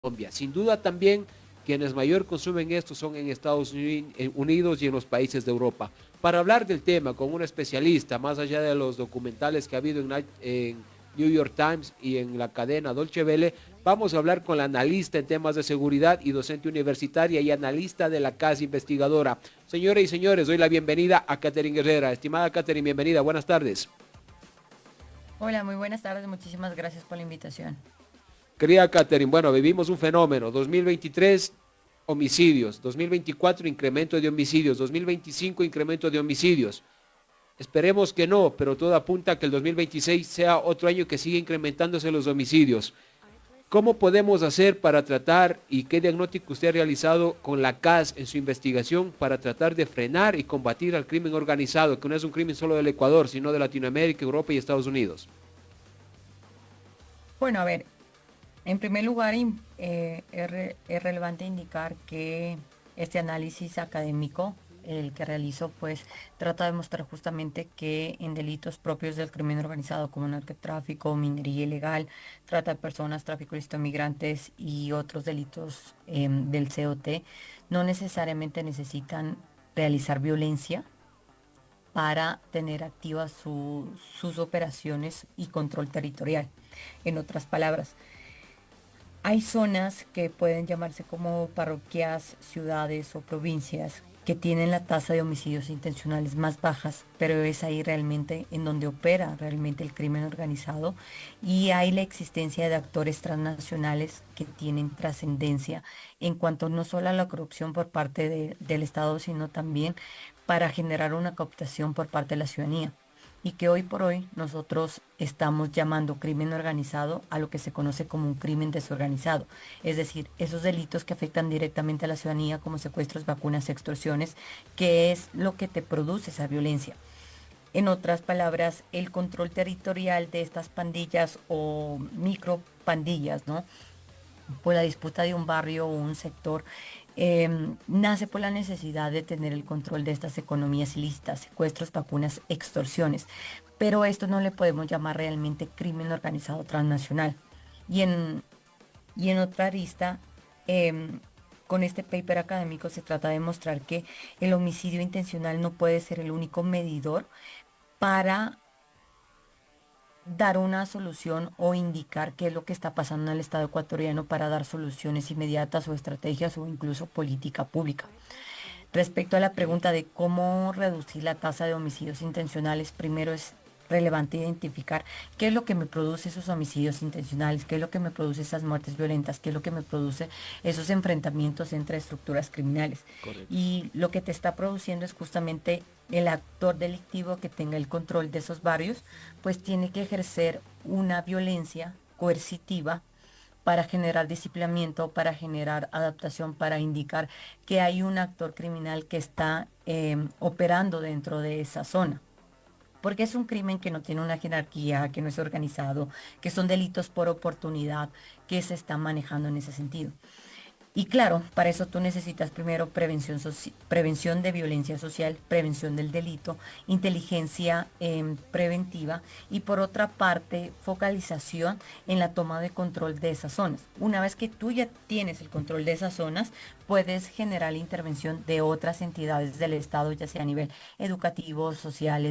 Colombia. Sin duda también quienes mayor consumen esto son en Estados Unidos y en los países de Europa. Para hablar del tema con un especialista, más allá de los documentales que ha habido en New York Times y en la cadena Dolce Vele, vamos a hablar con la analista en temas de seguridad y docente universitaria y analista de la casa investigadora. Señoras y señores, doy la bienvenida a Catherine Guerrera. Estimada Catherine, bienvenida. Buenas tardes. Hola, muy buenas tardes. Muchísimas gracias por la invitación. Querida Catherine, bueno, vivimos un fenómeno. 2023, homicidios. 2024, incremento de homicidios. 2025, incremento de homicidios. Esperemos que no, pero todo apunta a que el 2026 sea otro año que siga incrementándose los homicidios. ¿Cómo podemos hacer para tratar y qué diagnóstico usted ha realizado con la CAS en su investigación para tratar de frenar y combatir al crimen organizado, que no es un crimen solo del Ecuador, sino de Latinoamérica, Europa y Estados Unidos? Bueno, a ver, en primer lugar, es relevante indicar que este análisis académico, el que realizo, pues trata de mostrar justamente que en delitos propios del crimen organizado como narcotráfico, minería ilegal, trata de personas, tráfico ilícito de migrantes y otros delitos del COT, no necesariamente necesitan realizar violencia para tener activas sus operaciones y control territorial. En otras palabras, hay zonas que pueden llamarse como parroquias, ciudades o provincias que tienen la tasa de homicidios intencionales más bajas, pero es ahí realmente en donde opera realmente el crimen organizado y hay la existencia de actores transnacionales que tienen trascendencia en cuanto no solo a la corrupción por parte del Estado, sino también para generar una cooptación por parte de la ciudadanía y que hoy por hoy nosotros estamos llamando crimen organizado a lo que se conoce como un crimen desorganizado, es decir, esos delitos que afectan directamente a la ciudadanía como secuestros, vacunas, extorsiones, que es lo que te produce esa violencia. En otras palabras, el control territorial de estas pandillas o micro pandillas, ¿no? Por la disputa de un barrio o un sector, nace por la necesidad de tener el control de estas economías ilícitas, secuestros, vacunas, extorsiones. Pero esto no le podemos llamar realmente crimen organizado transnacional. Y en, y en otra arista, em, con este paper académico se trata de mostrar que el homicidio intencional no puede ser el único medidor para dar una solución o indicar qué es lo que está pasando en el Estado ecuatoriano para dar soluciones inmediatas o estrategias o incluso política pública. Respecto a la pregunta de cómo reducir la tasa de homicidios intencionales, primero es relevante identificar qué es lo que me produce esos homicidios intencionales, qué es lo que me produce esas muertes violentas, qué es lo que me produce esos enfrentamientos entre estructuras criminales. Correcto. Y lo que te está produciendo es justamente el actor delictivo que tenga el control de esos barrios, pues tiene que ejercer una violencia coercitiva para generar disciplinamiento, para generar adaptación, para indicar que hay un actor criminal que está operando dentro de esa zona. Porque es un crimen que no tiene una jerarquía, que no es organizado, que son delitos por oportunidad que se están manejando en ese sentido. Y claro, para eso tú necesitas primero prevención de violencia social, prevención del delito, inteligencia preventiva y por otra parte focalización en la toma de control de esas zonas. Una vez que tú ya tienes el control de esas zonas, puedes generar la intervención de otras entidades del Estado, ya sea a nivel educativo, social,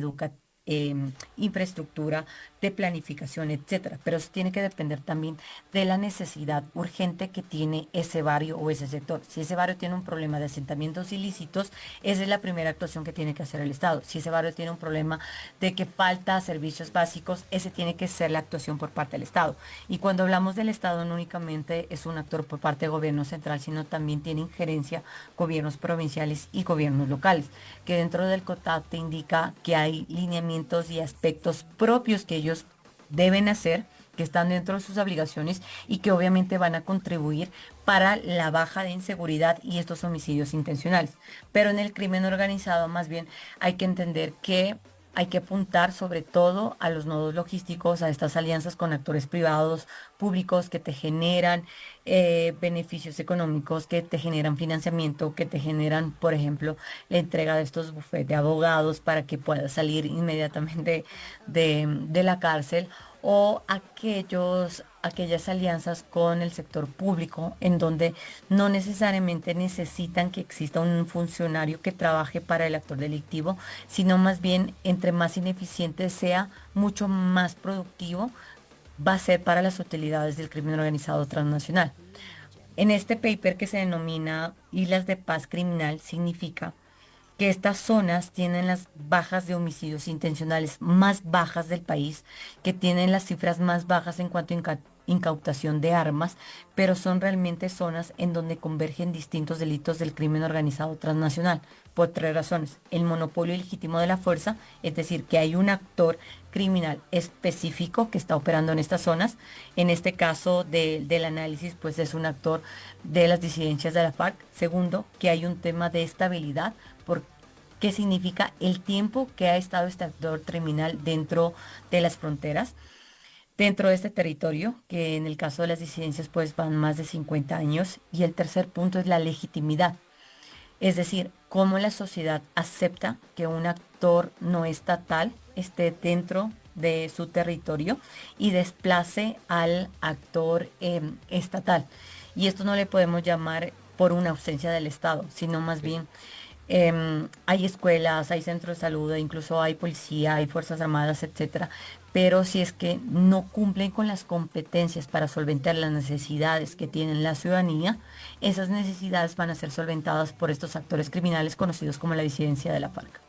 infraestructura, de planificación, etcétera. Pero eso tiene que depender también de la necesidad urgente que tiene ese barrio o ese sector. Si ese barrio tiene un problema de asentamientos ilícitos, esa es la primera actuación que tiene que hacer el Estado. Si ese barrio tiene un problema de que falta servicios básicos, ese tiene que ser la actuación por parte del Estado. Y cuando hablamos del Estado, no únicamente es un actor por parte del gobierno central, sino también tiene injerencia gobiernos provinciales y gobiernos locales, que dentro del COTAD te indica que hay lineamientos y aspectos propios que ellos deben hacer, que están dentro de sus obligaciones y que obviamente van a contribuir para la baja de inseguridad y estos homicidios intencionales. Pero en el crimen organizado más bien hay que entender que hay que apuntar sobre todo a los nodos logísticos, a estas alianzas con actores privados, públicos que te generan beneficios económicos, que te generan financiamiento, que te generan, por ejemplo, la entrega de estos bufetes de abogados para que puedas salir inmediatamente de la cárcel o aquellos aquellas alianzas con el sector público en donde no necesariamente necesitan que exista un funcionario que trabaje para el actor delictivo, sino más bien entre más ineficiente sea, mucho más productivo va a ser para las utilidades del crimen organizado transnacional. En este paper que se denomina Islas de Paz Criminal significa que estas zonas tienen las bajas de homicidios intencionales más bajas del país, que tienen las cifras más bajas en cuanto a incautación de armas, pero son realmente zonas en donde convergen distintos delitos del crimen organizado transnacional, por tres razones. El monopolio legítimo de la fuerza, es decir, que hay un actor criminal específico que está operando en estas zonas. En este caso del análisis, pues es un actor de las disidencias de la FARC. Segundo, que hay un tema de estabilidad, por qué significa el tiempo que ha estado este actor criminal dentro de las fronteras, dentro de este territorio, que en el caso de las disidencias pues van más de 50 años. Y el tercer punto es la legitimidad, es decir, cómo la sociedad acepta que un actor no estatal esté dentro de su territorio y desplace al actor estatal. Y esto no le podemos llamar por una ausencia del Estado, sino más bien hay escuelas, hay centros de salud, e incluso hay policía, hay fuerzas armadas, etcétera. Pero si es que no cumplen con las competencias para solventar las necesidades que tiene la ciudadanía, esas necesidades van a ser solventadas por estos actores criminales conocidos como la disidencia de la FARC.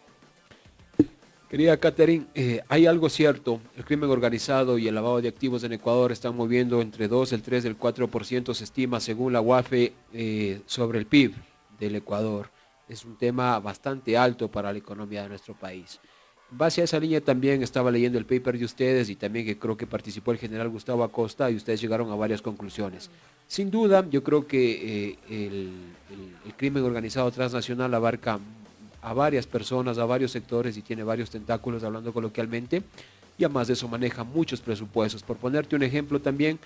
Querida Catherine, hay algo cierto, el crimen organizado y el lavado de activos en Ecuador están moviendo entre 2, el 3, el 4% se estima según la UAFE sobre el PIB del Ecuador. Es un tema bastante alto para la economía de nuestro país. En base a esa línea también estaba leyendo el paper de ustedes y también que creo que participó el general Gustavo Acosta y ustedes llegaron a varias conclusiones. Sin duda, yo creo que el crimen organizado transnacional abarca a varias personas, a varios sectores y tiene varios tentáculos, hablando coloquialmente, y además de eso maneja muchos presupuestos. Por ponerte un ejemplo también,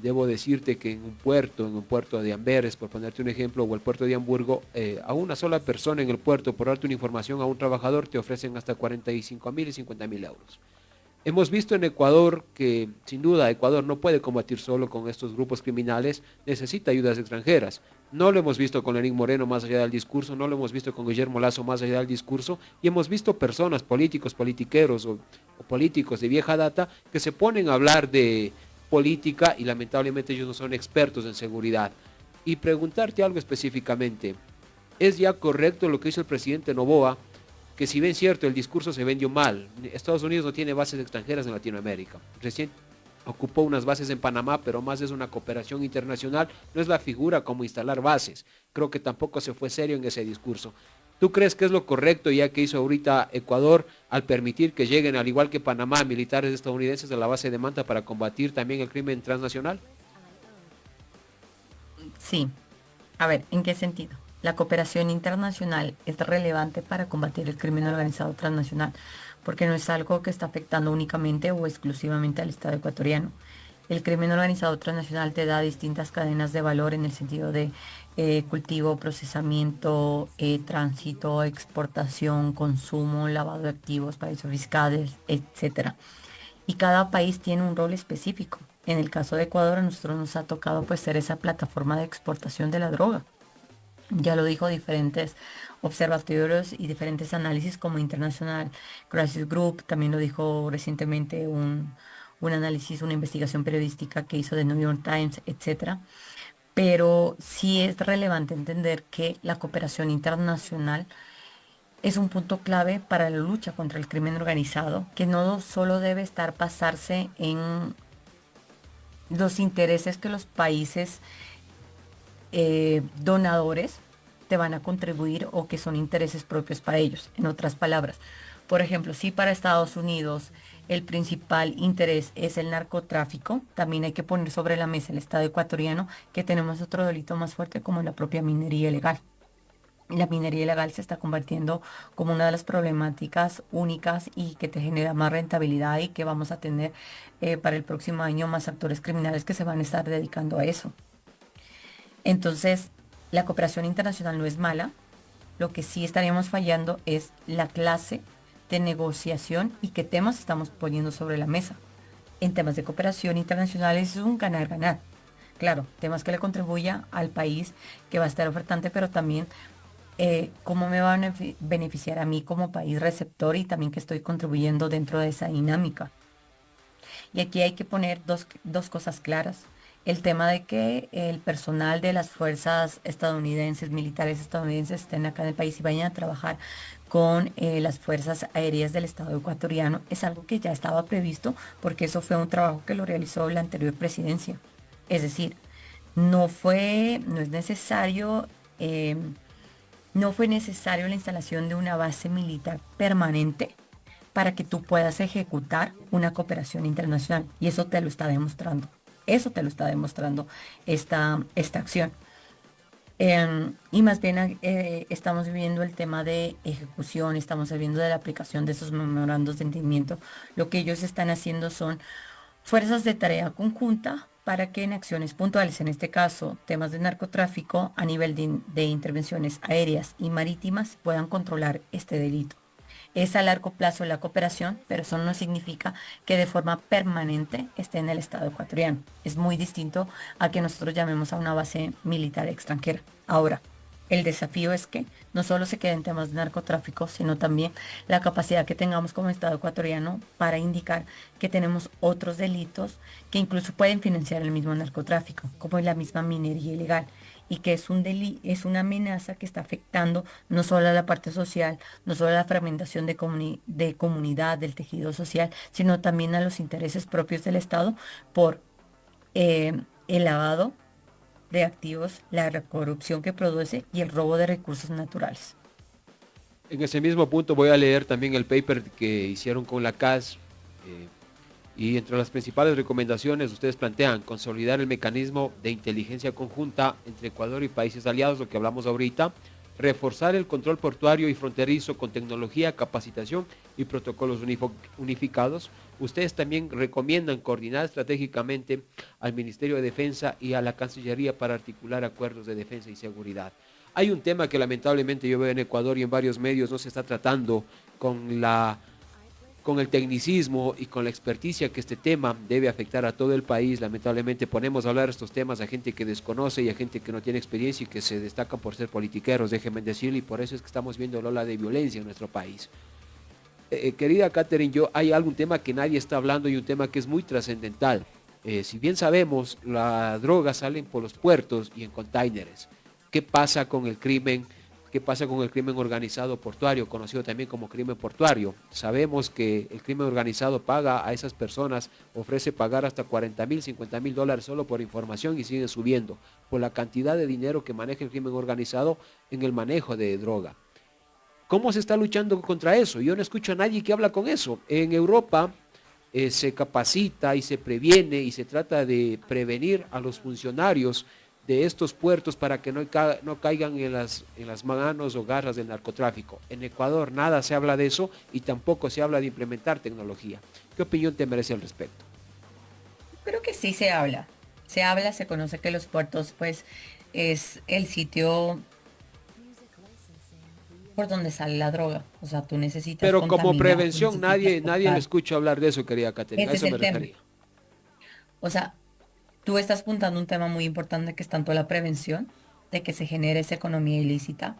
debo decirte que en un puerto de Amberes, por ponerte un ejemplo, o el puerto de Hamburgo, a una sola persona en el puerto, por darte una información a un trabajador, te ofrecen hasta 45.000 y 50.000 euros. Hemos visto en Ecuador que, sin duda, Ecuador no puede combatir solo con estos grupos criminales, necesita ayudas extranjeras. No lo hemos visto con Lenín Moreno más allá del discurso, no lo hemos visto con Guillermo Lazo más allá del discurso, y hemos visto personas, políticos, politiqueros o políticos de vieja data que se ponen a hablar de política y lamentablemente ellos no son expertos en seguridad. Y preguntarte algo específicamente, ¿es ya correcto lo que hizo el presidente Noboa? Que si bien cierto, el discurso se vendió mal. Estados Unidos no tiene bases extranjeras en Latinoamérica. Recién ocupó unas bases en Panamá, pero más es una cooperación internacional, no es la figura como instalar bases. Creo que tampoco se fue serio en ese discurso. ¿Tú crees que es lo correcto ya que hizo ahorita Ecuador al permitir que lleguen, al igual que Panamá, militares estadounidenses a la base de Manta para combatir también el crimen transnacional? Sí, a ver, ¿en qué sentido? La cooperación internacional es relevante para combatir el crimen organizado transnacional, porque no es algo que está afectando únicamente o exclusivamente al Estado ecuatoriano. El crimen organizado transnacional te da distintas cadenas de valor en el sentido de cultivo, procesamiento, tránsito, exportación, consumo, lavado de activos, paraísos fiscales, etcétera. Y cada país tiene un rol específico. En el caso de Ecuador, a nosotros nos ha tocado pues ser esa plataforma de exportación de la droga. Ya lo dijo diferentes observatorios y diferentes análisis como International Crisis Group, también lo dijo recientemente un análisis, una investigación periodística que hizo The New York Times, etcétera. Pero sí es relevante entender que la cooperación internacional es un punto clave para la lucha contra el crimen organizado, que no solo debe estar basarse en los intereses que los países donadores te van a contribuir o que son intereses propios para ellos. En otras palabras, por ejemplo, si para Estados Unidos el principal interés es el narcotráfico, también hay que poner sobre la mesa el Estado ecuatoriano que tenemos otro delito más fuerte como la propia minería ilegal. La minería ilegal se está convirtiendo como una de las problemáticas únicas y que te genera más rentabilidad y que vamos a tener para el próximo año más actores criminales que se van a estar dedicando a eso. Entonces, la cooperación internacional no es mala, lo que sí estaríamos fallando es la clase de negociación y qué temas estamos poniendo sobre la mesa. en temas de cooperación internacional es un ganar-ganar. Claro, temas que le contribuya al país que va a estar ofertante, pero también cómo me va a beneficiar a mí como país receptor y también que estoy contribuyendo dentro de esa dinámica. Y aquí hay que poner dos cosas claras. El tema de que el personal de las fuerzas estadounidenses, militares estadounidenses, estén acá en el país y vayan a trabajar con las fuerzas aéreas del Estado ecuatoriano es algo que ya estaba previsto porque eso fue un trabajo que lo realizó la anterior presidencia. Es decir, no es necesario, no fue necesario la instalación de una base militar permanente para que tú puedas ejecutar una cooperación internacional. Y eso te lo está demostrando. Eso te lo está demostrando esta acción. Y más bien estamos viviendo el tema de ejecución, estamos viviendo de la aplicación de esos memorandos de entendimiento. Lo que ellos están haciendo son fuerzas de tarea conjunta para que en acciones puntuales, en este caso temas de narcotráfico, a nivel de intervenciones aéreas y marítimas, puedan controlar este delito. Es a largo plazo la cooperación, pero eso no significa que de forma permanente esté en el Estado ecuatoriano. Es muy distinto a que nosotros llamemos a una base militar extranjera. Ahora, el desafío es que no solo se quede en temas de narcotráfico, sino también la capacidad que tengamos como Estado ecuatoriano para indicar que tenemos otros delitos que incluso pueden financiar el mismo narcotráfico, como es la misma minería ilegal, y que es una amenaza que está afectando no solo a la parte social, no solo a la fragmentación de comunidad, del tejido social, sino también a los intereses propios del Estado por el lavado de activos, la corrupción que produce y el robo de recursos naturales. En ese mismo punto voy a leer también el paper que hicieron con la CAS. eh, Y entre las principales recomendaciones, ustedes plantean consolidar el mecanismo de inteligencia conjunta entre Ecuador y países aliados, lo que hablamos ahorita, reforzar el control portuario y fronterizo con tecnología, capacitación y protocolos unificados. Ustedes también recomiendan coordinar estratégicamente al Ministerio de Defensa y a la Cancillería para articular acuerdos de defensa y seguridad. Hay un tema que lamentablemente yo veo en Ecuador y en varios medios no se está tratando con con el tecnicismo y con la experticia que este tema debe afectar a todo el país. Lamentablemente ponemos a hablar estos temas a gente que desconoce y a gente que no tiene experiencia y que se destacan por ser politiqueros, déjenme decirle, y por eso es que estamos viendo la ola de violencia en nuestro país. Querida Catherine, hay algún tema que nadie está hablando y un tema que es muy trascendental. Si bien sabemos, la droga salen por los puertos y en containers. ¿Qué pasa con el crimen? ¿Qué pasa con el crimen organizado portuario, conocido también como crimen portuario? Sabemos que el crimen organizado paga a esas personas, ofrece pagar hasta 40,000, 50,000 dólares solo por información y siguen subiendo por la cantidad de dinero que maneja el crimen organizado en el manejo de droga. ¿Cómo se está luchando contra eso? Yo no escucho a nadie que habla con eso. En Europa se capacita y se previene y se trata de prevenir a los funcionarios de estos puertos para que no caigan en las manos o garras del narcotráfico. En Ecuador nada se habla de eso y tampoco se habla de implementar tecnología. ¿Qué opinión te merece al respecto? Creo que sí se habla, se conoce que los puertos pues es el sitio por donde sale la droga. O sea, tú necesitas Pero como contaminar, tú prevención, necesitas nadie le cortar. escucha hablar de eso, querida Caterina, a Ese es eso me el tema. refería. O sea, tú estás apuntando un tema muy importante que es tanto la prevención de que se genere esa economía ilícita,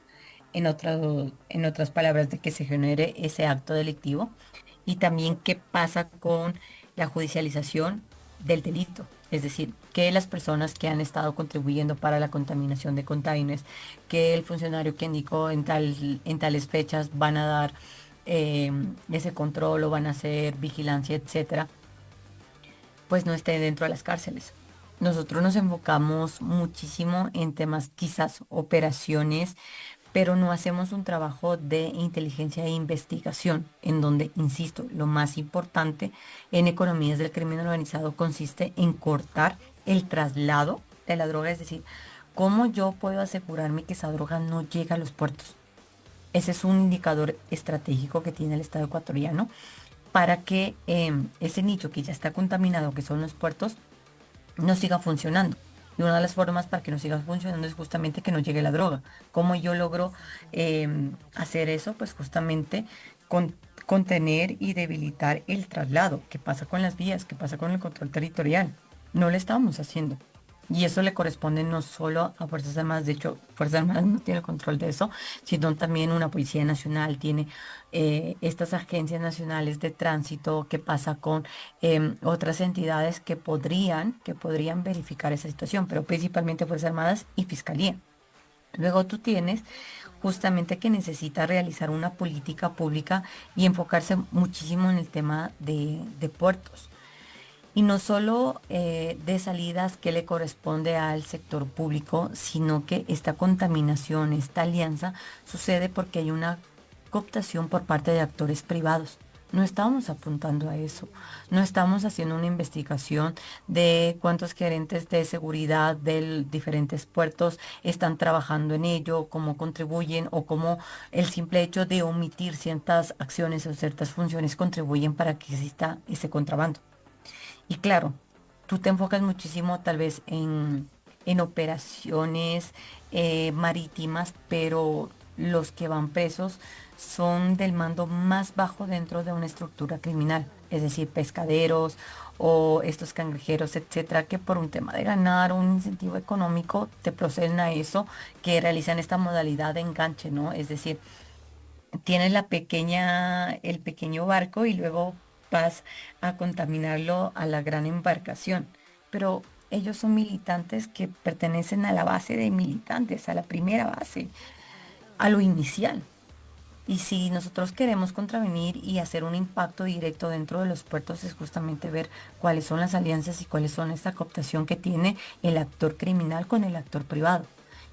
en otras palabras, de que se genere ese acto delictivo, y también qué pasa con la judicialización del delito. Es decir, que las personas que han estado contribuyendo para la contaminación de containers, que el funcionario que indicó en tales fechas van a dar eh, ese control o van a hacer vigilancia, etcétera, pues no esté dentro de las cárceles. Nosotros nos enfocamos muchísimo en temas, quizás operaciones, pero no hacemos un trabajo de inteligencia e investigación, en donde, insisto, lo más importante en economías del crimen organizado consiste en cortar el traslado de la droga, es decir, cómo yo puedo asegurarme que esa droga no llega a los puertos. Ese es un indicador estratégico que tiene el Estado ecuatoriano para que ese nicho que ya está contaminado, que son los puertos, no siga funcionando. Y una de las formas para que no siga funcionando es justamente que no llegue la droga. ¿Cómo yo logro hacer eso? Pues justamente contener y debilitar el traslado. ¿Qué pasa con las vías? ¿Qué pasa con el control territorial? No lo estamos haciendo. Y eso le corresponde no solo a Fuerzas Armadas, de hecho, Fuerzas Armadas no tiene control de eso, sino también una Policía Nacional tiene estas agencias nacionales de tránsito. ¿Qué pasa con otras entidades que podrían verificar esa situación? Pero principalmente Fuerzas Armadas y Fiscalía. Luego tú tienes justamente que necesita realizar una política pública y enfocarse muchísimo en el tema de puertos. Y no solo de salidas que le corresponde al sector público, sino que esta contaminación, esta alianza, sucede porque hay una cooptación por parte de actores privados. No estamos apuntando a eso. No estamos haciendo una investigación de cuántos gerentes de seguridad de diferentes puertos están trabajando en ello, cómo contribuyen o cómo el simple hecho de omitir ciertas acciones o ciertas funciones contribuyen para que exista ese contrabando. Y claro, tú te enfocas muchísimo tal vez en operaciones marítimas, pero los que van presos son del mando más bajo dentro de una estructura criminal, es decir, pescaderos o estos cangrejeros, etcétera, que por un tema de ganar un incentivo económico te proceden a eso, que realizan esta modalidad de enganche, ¿no? Es decir, tienes el pequeño barco y luego vas a contaminarlo a la gran embarcación. Pero ellos son militantes que pertenecen a la base de militantes, a la primera base, a lo inicial. Y si nosotros queremos contravenir y hacer un impacto directo dentro de los puertos, es justamente ver cuáles son las alianzas y cuáles son esta cooptación que tiene el actor criminal con el actor privado,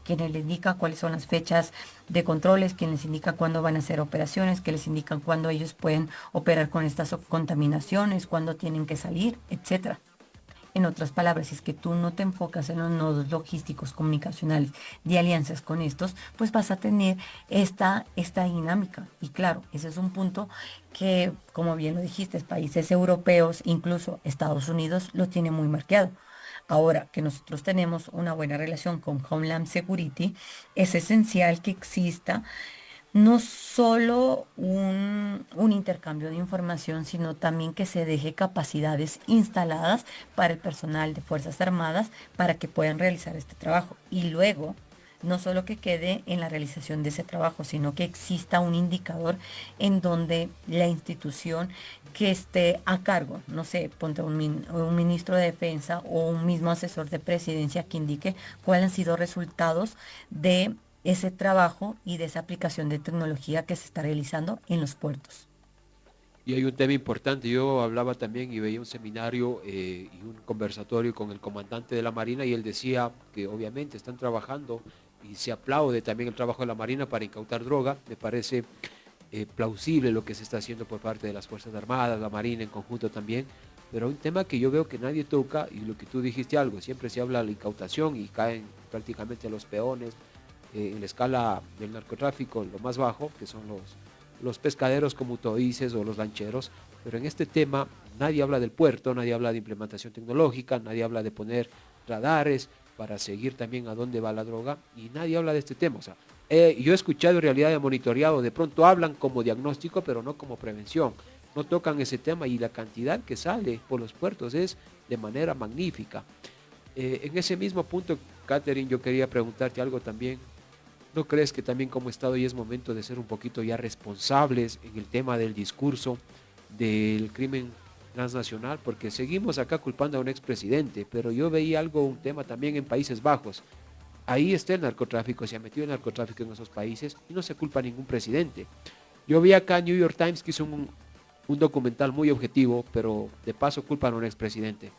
quienes les indica cuáles son las fechas de controles, quienes les indica cuándo van a hacer operaciones, que les indican cuándo ellos pueden operar con estas contaminaciones, cuándo tienen que salir, etcétera. En otras palabras, si es que tú no te enfocas en los nodos logísticos, comunicacionales, de alianzas con estos, pues vas a tener esta dinámica. Y claro, ese es un punto que, como bien lo dijiste, países europeos, incluso Estados Unidos, lo tiene muy marcado. Ahora que nosotros tenemos una buena relación con Homeland Security, es esencial que exista no solo un intercambio de información, sino también que se deje capacidades instaladas para el personal de Fuerzas Armadas para que puedan realizar este trabajo. Y luego, no solo que quede en la realización de ese trabajo, sino que exista un indicador en donde la institución que esté a cargo, no sé, ponte un ministro de Defensa o un mismo asesor de presidencia que indique cuáles han sido resultados de ese trabajo y de esa aplicación de tecnología que se está realizando en los puertos. Y hay un tema importante, yo hablaba también y veía un seminario y un conversatorio con el comandante de la Marina y él decía que obviamente están trabajando y se aplaude también el trabajo de la Marina para incautar droga. Me parece plausible lo que se está haciendo por parte de las Fuerzas Armadas, la Marina en conjunto también, pero un tema que yo veo que nadie toca y lo que tú dijiste algo, siempre se habla de la incautación y caen prácticamente los peones en la escala del narcotráfico, lo más bajo, que son los pescaderos, como tú dices, o los lancheros, pero en este tema nadie habla del puerto, nadie habla de implementación tecnológica, nadie habla de poner radares para seguir también a dónde va la droga, y nadie habla de este tema. O sea, yo he escuchado en realidad de monitoreado, de pronto hablan como diagnóstico, pero no como prevención. No tocan ese tema y la cantidad que sale por los puertos es de manera magnífica. En ese mismo punto, Catherine, yo quería preguntarte algo también. ¿No crees que también como Estado ya es momento de ser un poquito ya responsables en el tema del discurso del crimen transnacional? Porque seguimos acá culpando a un expresidente, pero yo veía algo, un tema también en Países Bajos. Ahí está el narcotráfico, se ha metido el narcotráfico en esos países y no se culpa a ningún presidente. Yo vi acá New York Times que hizo un documental muy objetivo, pero de paso culpan a un expresidente.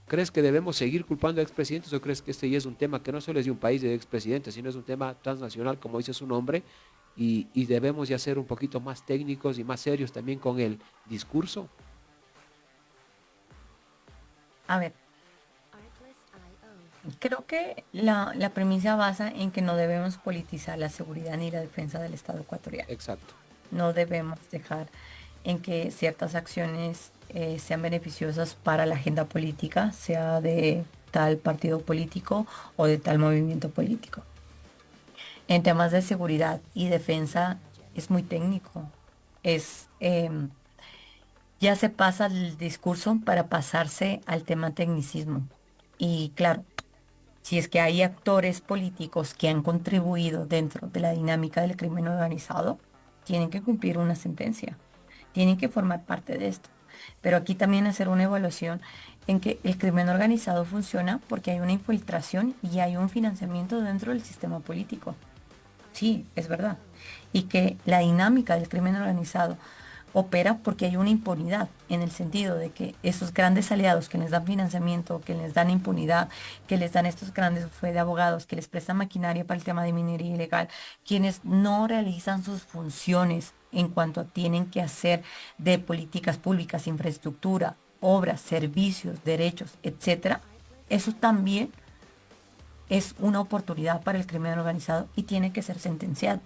¿Crees que debemos seguir culpando a expresidentes o crees que este ya es un tema que no solo es de un país de expresidentes, sino es un tema transnacional, como dice su nombre, y debemos ya ser un poquito más técnicos y más serios también con el discurso? A ver, creo que la premisa basa en que no debemos politizar la seguridad ni la defensa del Estado ecuatoriano. Exacto. No debemos dejar en que ciertas acciones sean beneficiosas para la agenda política, sea de tal partido político o de tal movimiento político. En temas de seguridad y defensa es muy técnico. es, ya se pasa el discurso para pasarse al tema tecnicismo. Y claro, si es que hay actores políticos que han contribuido dentro de la dinámica del crimen organizado, tienen que cumplir una sentencia, tienen que formar parte de esto. Pero aquí también hacer una evaluación en que el crimen organizado funciona porque hay una infiltración y hay un financiamiento dentro del sistema político. Sí, es verdad. Y que la dinámica del crimen organizado opera porque hay una impunidad, en el sentido de que esos grandes aliados que les dan financiamiento, que les dan impunidad, que les dan estos grandes bufetes de abogados, que les prestan maquinaria para el tema de minería ilegal, quienes no realizan sus funciones en cuanto a tienen que hacer de políticas públicas, infraestructura, obras, servicios, derechos, etcétera, eso también es una oportunidad para el crimen organizado y tiene que ser sentenciado.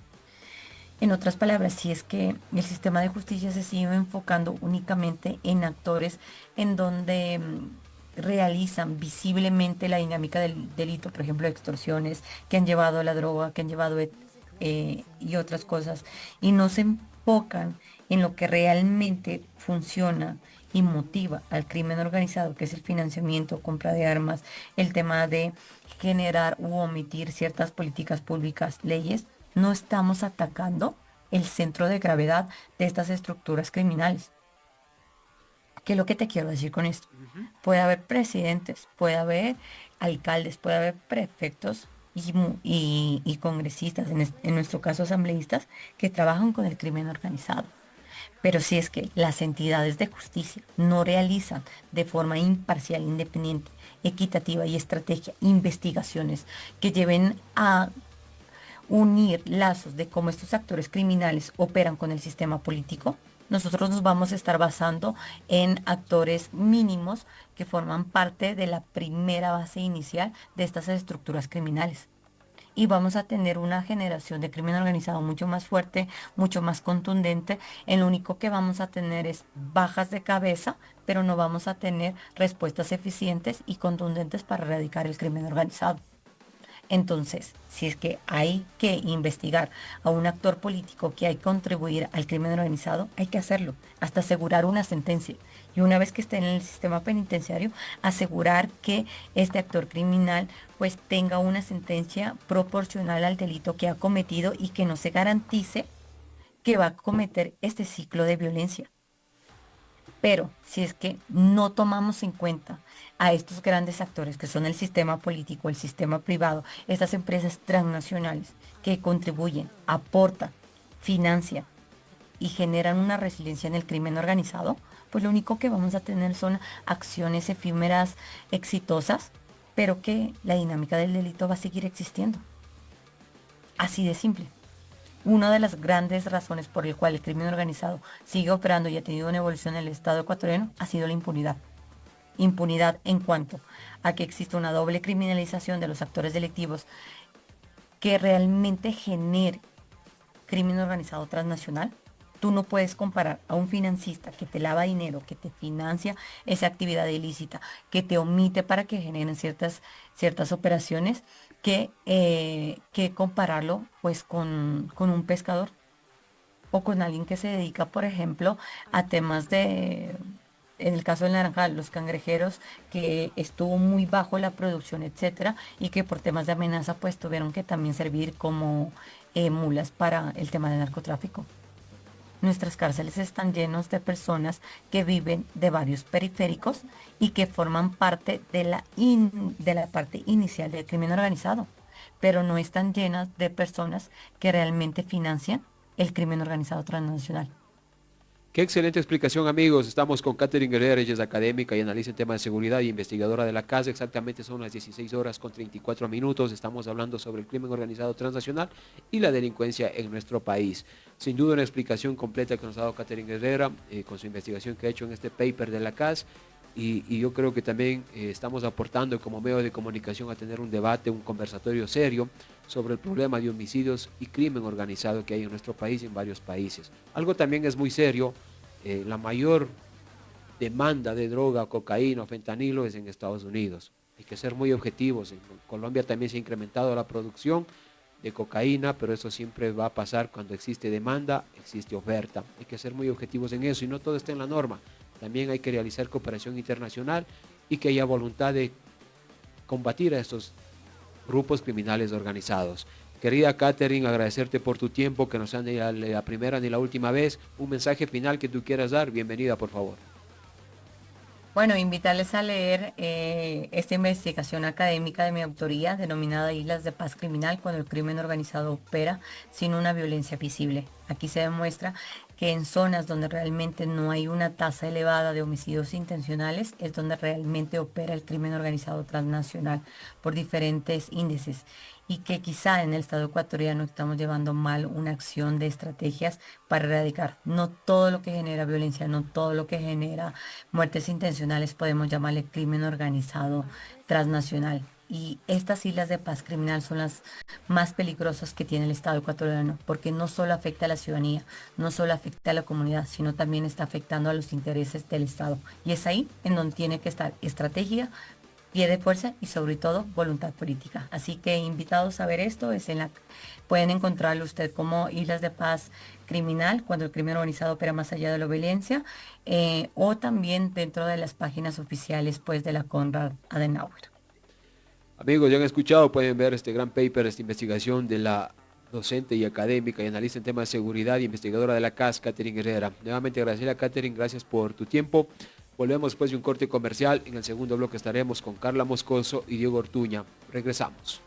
En otras palabras, si es que el sistema de justicia se sigue enfocando únicamente en actores en donde realizan visiblemente la dinámica del delito, por ejemplo, extorsiones que han llevado a la droga, que han llevado y otras cosas, y no se enfocan en lo que realmente funciona y motiva al crimen organizado, que es el financiamiento, compra de armas, el tema de generar u omitir ciertas políticas públicas, leyes, no estamos atacando el centro de gravedad de estas estructuras criminales. ¿Qué es lo que te quiero decir con esto? Ujú. Puede haber presidentes, puede haber alcaldes, puede haber prefectos y congresistas, en nuestro caso asambleístas, que trabajan con el crimen organizado. Pero si es que las entidades de justicia no realizan de forma imparcial, independiente, equitativa y estrategia investigaciones que lleven a unir lazos de cómo estos actores criminales operan con el sistema político, nosotros nos vamos a estar basando en actores mínimos que forman parte de la primera base inicial de estas estructuras criminales. Y vamos a tener una generación de crimen organizado mucho más fuerte, mucho más contundente. En lo único que vamos a tener es bajas de cabeza, pero no vamos a tener respuestas eficientes y contundentes para erradicar el crimen organizado. Entonces, si es que hay que investigar a un actor político que hay que contribuir al crimen organizado, hay que hacerlo, hasta asegurar una sentencia. Y una vez que esté en el sistema penitenciario, asegurar que este actor criminal pues tenga una sentencia proporcional al delito que ha cometido y que no se garantice que va a cometer este ciclo de violencia. Pero si es que no tomamos en cuenta a estos grandes actores que son el sistema político, el sistema privado, estas empresas transnacionales que contribuyen, aportan, financian y generan una resiliencia en el crimen organizado, pues lo único que vamos a tener son acciones efímeras exitosas, pero que la dinámica del delito va a seguir existiendo. Así de simple. Una de las grandes razones por el cual el crimen organizado sigue operando y ha tenido una evolución en el Estado ecuatoriano ha sido la impunidad. Impunidad en cuanto a que existe una doble criminalización de los actores delictivos que realmente genere crimen organizado transnacional. Tú no puedes comparar a un financista que te lava dinero, que te financia esa actividad ilícita, que te omite para que generen ciertas operaciones, que compararlo pues con un pescador o con alguien que se dedica, por ejemplo, a temas en el caso del naranjal, los cangrejeros, que estuvo muy bajo la producción, etcétera, y que por temas de amenaza, pues tuvieron que también servir como mulas para el tema del narcotráfico. Nuestras cárceles están llenos de personas que viven de varios periféricos y que forman parte de la parte inicial del crimen organizado, pero no están llenas de personas que realmente financian el crimen organizado transnacional. Qué excelente explicación, amigos. Estamos con Catherine Guerrero, ella es académica y analiza en temas de seguridad y investigadora de la casa. Exactamente son las 16 horas con 34 minutos. Estamos hablando sobre el crimen organizado transnacional y la delincuencia en nuestro país. Sin duda una explicación completa que nos ha dado Catherine Guerrera con su investigación que ha hecho en este paper de la CAS. Y yo creo que también estamos aportando como medio de comunicación a tener un debate, un conversatorio serio sobre el problema de homicidios y crimen organizado que hay en nuestro país y en varios países. Algo también es muy serio, la mayor demanda de droga, cocaína, fentanilo es en Estados Unidos. Hay que ser muy objetivos. En Colombia también se ha incrementado la producción, de cocaína, pero eso siempre va a pasar cuando existe demanda, existe oferta. Hay que ser muy objetivos en eso y no todo está en la norma. También hay que realizar cooperación internacional y que haya voluntad de combatir a estos grupos criminales organizados. Querida Katherine, agradecerte por tu tiempo, que no sea ni la primera ni la última vez. Un mensaje final que tú quieras dar, bienvenida por favor. Bueno, invitarles a leer esta investigación académica de mi autoría denominada Islas de Paz Criminal, cuando el crimen organizado opera sin una violencia visible. Aquí se demuestra que en zonas donde realmente no hay una tasa elevada de homicidios intencionales es donde realmente opera el crimen organizado transnacional por diferentes índices, y que quizá en el Estado ecuatoriano estamos llevando mal una acción de estrategias para erradicar no todo lo que genera violencia, no todo lo que genera muertes intencionales, podemos llamarle crimen organizado transnacional. Y estas islas de paz criminal son las más peligrosas que tiene el Estado ecuatoriano, porque no solo afecta a la ciudadanía, no solo afecta a la comunidad, sino también está afectando a los intereses del Estado. Y es ahí en donde tiene que estar estrategia, pie de fuerza y sobre todo voluntad política. Así que invitados a ver esto, pueden encontrarlo usted como Islas de Paz Criminal, cuando el crimen organizado opera más allá de la violencia, o también dentro de las páginas oficiales pues de la Konrad Adenauer. Amigos, ya han escuchado, pueden ver este gran paper, esta investigación de la docente y académica y analista en temas de seguridad y investigadora de la CAS, Katherine Herrera. Nuevamente agradecerle a Katherine, gracias por tu tiempo. Volvemos después de un corte comercial. En el segundo bloque estaremos con Carla Moscoso y Diego Ortuña. Regresamos.